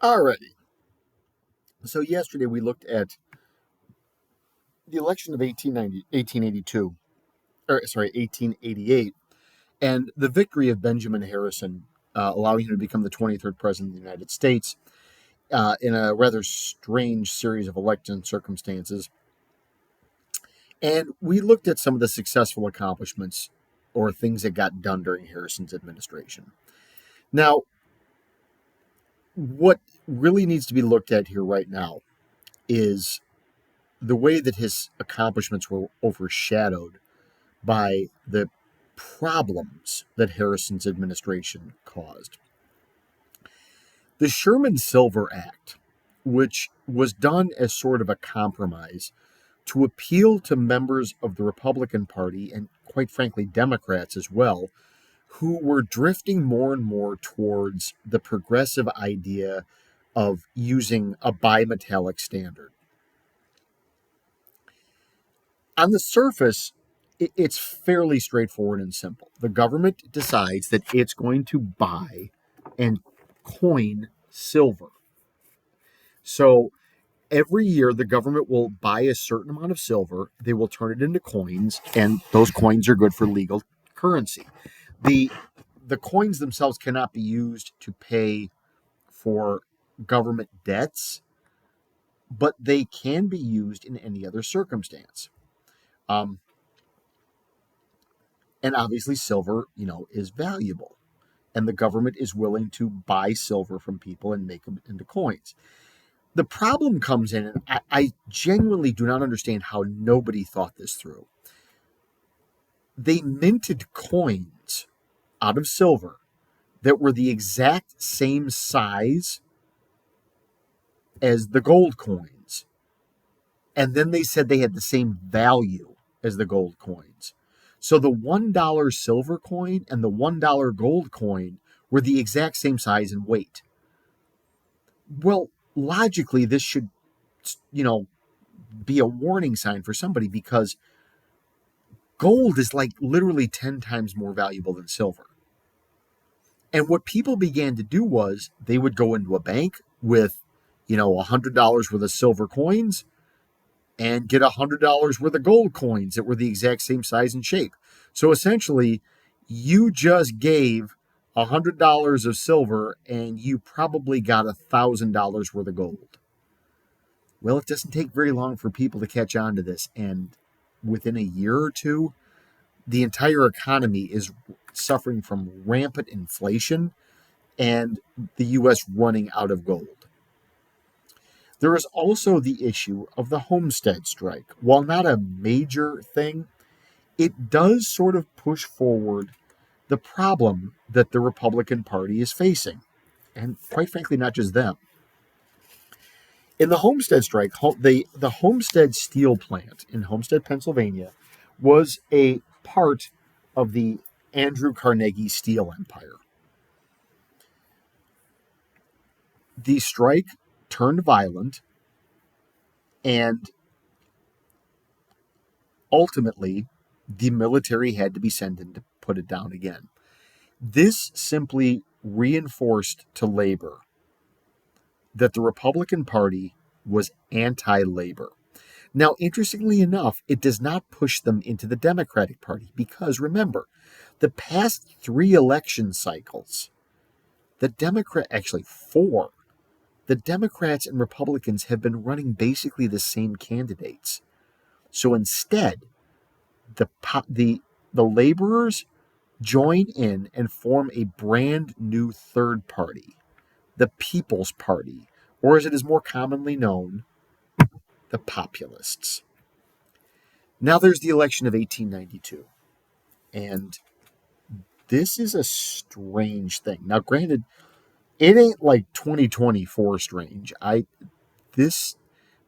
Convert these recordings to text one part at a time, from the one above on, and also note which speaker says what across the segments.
Speaker 1: Alrighty. So yesterday we looked at the election of 1882, 1888, and the victory of Benjamin Harrison, allowing him to become the 23rd president of the United States in a rather strange series of election circumstances. And we looked at some of the successful accomplishments or things that got done during Harrison's administration. Now, what really needs to be looked at here right now is the way that his accomplishments were overshadowed by the problems that Harrison's administration caused. The Sherman-Silver Act, which was done as sort of a compromise to appeal to members of the Republican Party and, quite frankly, Democrats as well, who were drifting more and more towards the progressive idea of using a bimetallic standard. On the surface, it's fairly straightforward and simple. The government decides that it's going to buy and coin silver. So every year, the government will buy a certain amount of silver, they will turn it into coins, and those coins are good for legal currency. The coins themselves cannot be used to pay for government debts, but they can be used in any other circumstance. And obviously, silver, is valuable, and the government is willing to buy silver from people and make them into coins. The problem comes in, and I genuinely do not understand how nobody thought this through. They minted coins out of silver that were the exact same size as the gold coins. And then they said they had the same value as the gold coins. So the $1 silver coin and the $1 gold coin were the exact same size and weight. Well, logically, this should, be a warning sign for somebody, because gold is like literally 10 times more valuable than silver. And what people began to do was they would go into a bank with, $100 worth of silver coins and get $100 worth of gold coins that were the exact same size and shape. So essentially, you just gave $100 of silver and you probably got $1,000 worth of gold. Well, it doesn't take very long for people to catch on to this, and within a year or two, the entire economy is suffering from rampant inflation and the U.S. running out of gold. There is also the issue of the homestead strike. While not a major thing, it does sort of push forward the problem that the Republican Party is facing. And quite frankly, not just them. In the homestead strike, the Homestead Steel Plant in Homestead, Pennsylvania, was a part of the Andrew Carnegie steel empire. The strike turned violent, and ultimately, the military had to be sent in to put it down again. This simply reinforced to labor that the Republican Party was anti-labor. Now, interestingly enough, it does not push them into the Democratic Party, because remember, the past 3 election cycles, four, the Democrats and Republicans have been running basically the same candidates. So instead, the laborers join in and form a brand new third party, the People's Party, or as it is more commonly known, the Populists. Now there's the election of 1892, and this is a strange thing. Now, granted, it ain't like 2024 strange. This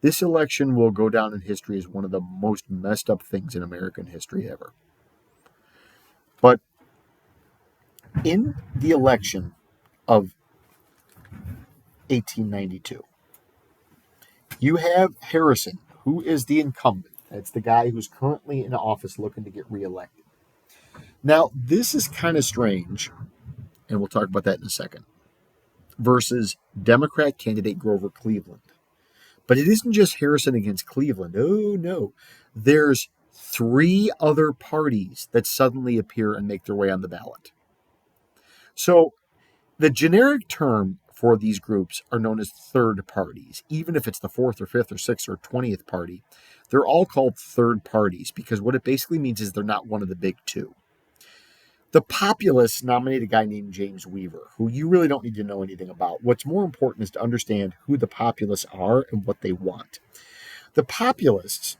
Speaker 1: election will go down in history as one of the most messed up things in American history ever. But in the election of 1892, you have Harrison, who is the incumbent. That's the guy who's currently in office looking to get reelected. Now, this is kind of strange, and we'll talk about that in a second. versus Democrat candidate Grover Cleveland. But it isn't just Harrison against Cleveland. Oh, no. There's three other parties that suddenly appear and make their way on the ballot. So the generic term for these groups are known as third parties. Even if it's the fourth or fifth or sixth or 20th party, they're all called third parties because what it basically means is they're not one of the big two. The populists nominate a guy named James Weaver, who you really don't need to know anything about. What's more important is to understand who the populists are and what they want. The populists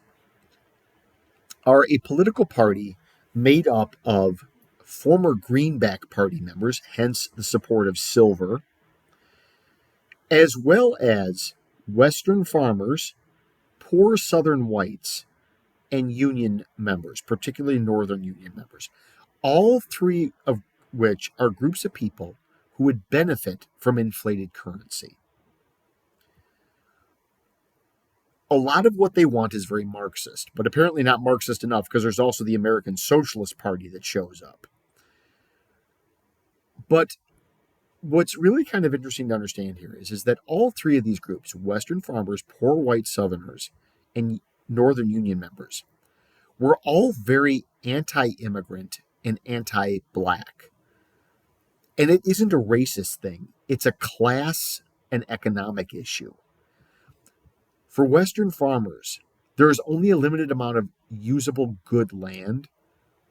Speaker 1: are a political party made up of former Greenback Party members, hence the support of Silver, as well as Western farmers, poor Southern whites, and Union members, particularly Northern Union members. All three of which are groups of people who would benefit from inflated currency. A lot of what they want is very Marxist, but apparently not Marxist enough because there's also the American Socialist Party that shows up. But what's really kind of interesting to understand here is that all three of these groups, Western farmers, poor white Southerners, and Northern Union members, were all very anti-immigrant and anti-black. And it isn't a racist thing. It's a class and economic issue. For Western farmers, there is only a limited amount of usable good land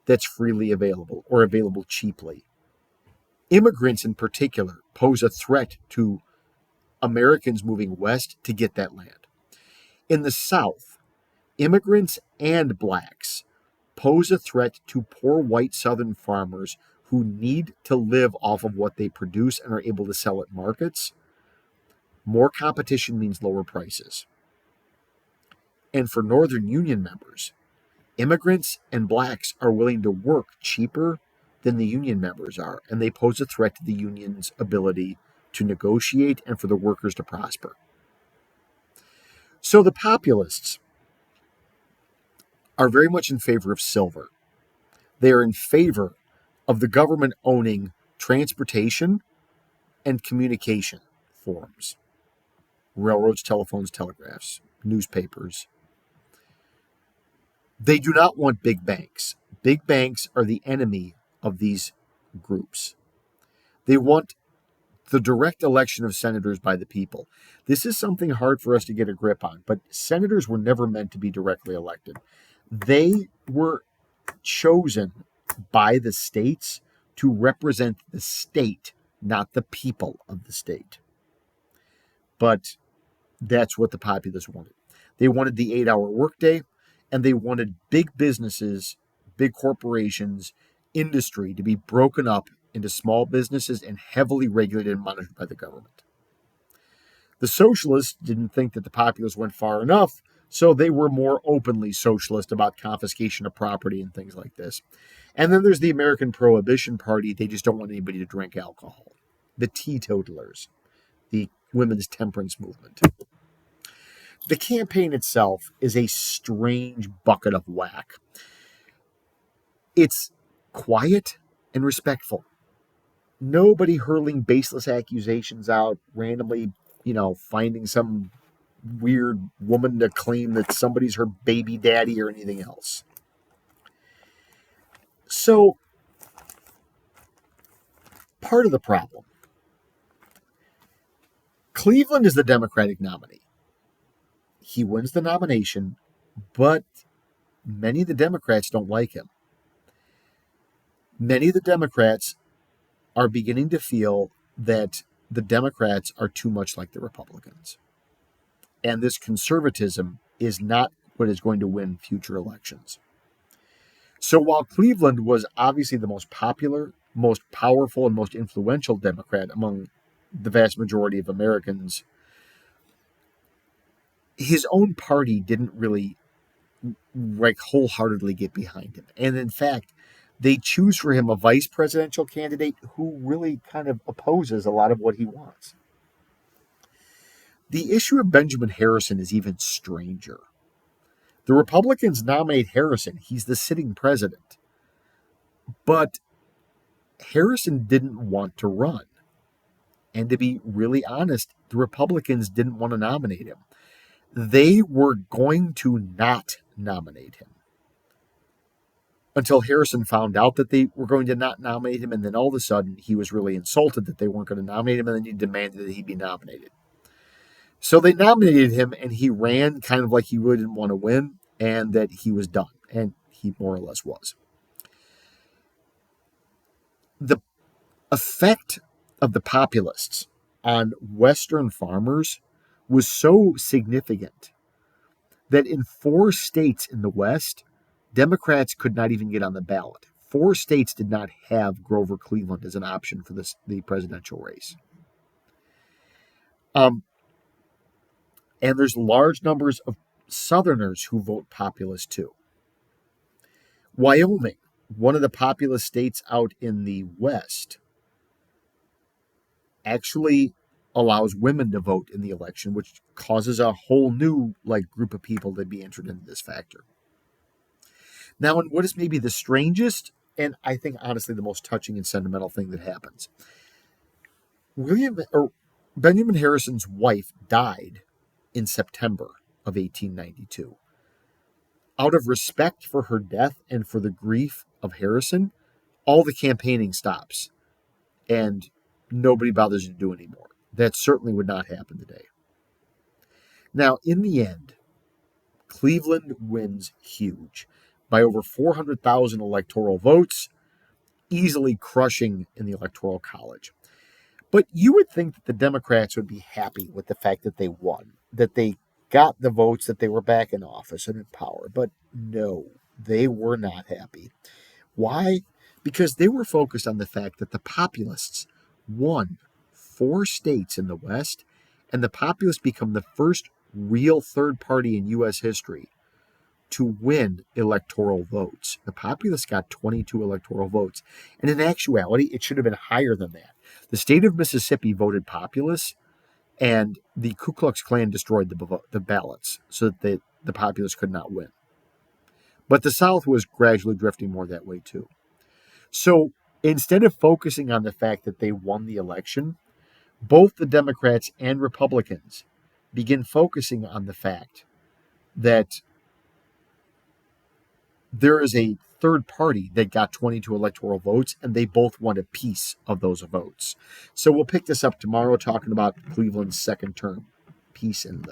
Speaker 1: that's freely available or available cheaply. Immigrants in particular pose a threat to Americans moving west to get that land. In the South, immigrants and blacks pose a threat to poor white Southern farmers who need to live off of what they produce and are able to sell at markets. More competition means lower prices. And for Northern Union members, immigrants and blacks are willing to work cheaper than the union members are, and they pose a threat to the union's ability to negotiate and for the workers to prosper. So the populists are very much in favor of silver. They are in favor of the government owning transportation and communication forms, railroads, telephones, telegraphs, newspapers. They do not want big banks. Big banks are the enemy of these groups. They want the direct election of senators by the people. This is something hard for us to get a grip on, but senators were never meant to be directly elected. They were chosen by the states to represent the state, not the people of the state. But that's what the populists wanted. They wanted the 8-hour workday, and they wanted big businesses, big corporations, industry to be broken up into small businesses and heavily regulated and monitored by the government. The socialists didn't think that the populists went far enough, so they were more openly socialist about confiscation of property and things like this. And then there's the American Prohibition Party. They just don't want anybody to drink alcohol. The teetotalers, the women's temperance movement. The campaign itself is a strange bucket of whack. It's quiet and respectful. Nobody hurling baseless accusations out, randomly, finding some weird woman to claim that somebody's her baby daddy or anything else. So, part of the problem, Cleveland is the Democratic nominee. He wins the nomination, but many of the Democrats don't like him. Many of the Democrats are beginning to feel that the Democrats are too much like the Republicans. And this conservatism is not what is going to win future elections. So while Cleveland was obviously the most popular, most powerful, and most influential Democrat among the vast majority of Americans, his own party didn't really wholeheartedly get behind him. And in fact, they choose for him a vice presidential candidate who really kind of opposes a lot of what he wants. The issue of Benjamin Harrison is even stranger. The Republicans nominate Harrison. He's the sitting president. But Harrison didn't want to run. And to be really honest, the Republicans didn't want to nominate him. They were going to not nominate him until Harrison found out that they were going to not nominate him. And then all of a sudden, he was really insulted that they weren't going to nominate him. And then he demanded that he be nominated. So they nominated him, and he ran kind of like he really didn't want to win and that he was done. And he more or less was. The effect of the populists on Western farmers was so significant that in 4 states in the West, Democrats could not even get on the ballot. 4 states did not have Grover Cleveland as an option for the presidential race. And there's large numbers of Southerners who vote populist too. Wyoming, one of the populous states out in the West, actually allows women to vote in the election, which causes a whole new group of people to be interested in this factor. Now, in what is maybe the strangest, and I think honestly the most touching and sentimental thing that happens, Benjamin Harrison's wife died in September of 1892. Out of respect for her death and for the grief of Harrison, all the campaigning stops, and nobody bothers to do anymore. That certainly would not happen today. Now, in the end, Cleveland wins huge by over 400,000 electoral votes, easily crushing in the Electoral College. But you would think that the Democrats would be happy with the fact that they won, that they got the votes, that they were back in office and in power. But no, they were not happy. Why? Because they were focused on the fact that the populists won 4 states in the West, and the populists become the first real third party in U.S. history to win electoral votes. The populists got 22 electoral votes, and in actuality, it should have been higher than that. The state of Mississippi voted populist, and the Ku Klux Klan destroyed the ballots so that the populists could not win. But the South was gradually drifting more that way too. So instead of focusing on the fact that they won the election, both the Democrats and Republicans begin focusing on the fact that there is a third party that got 22 electoral votes, and they both want a piece of those votes. So we'll pick this up tomorrow, talking about Cleveland's second term. Peace in the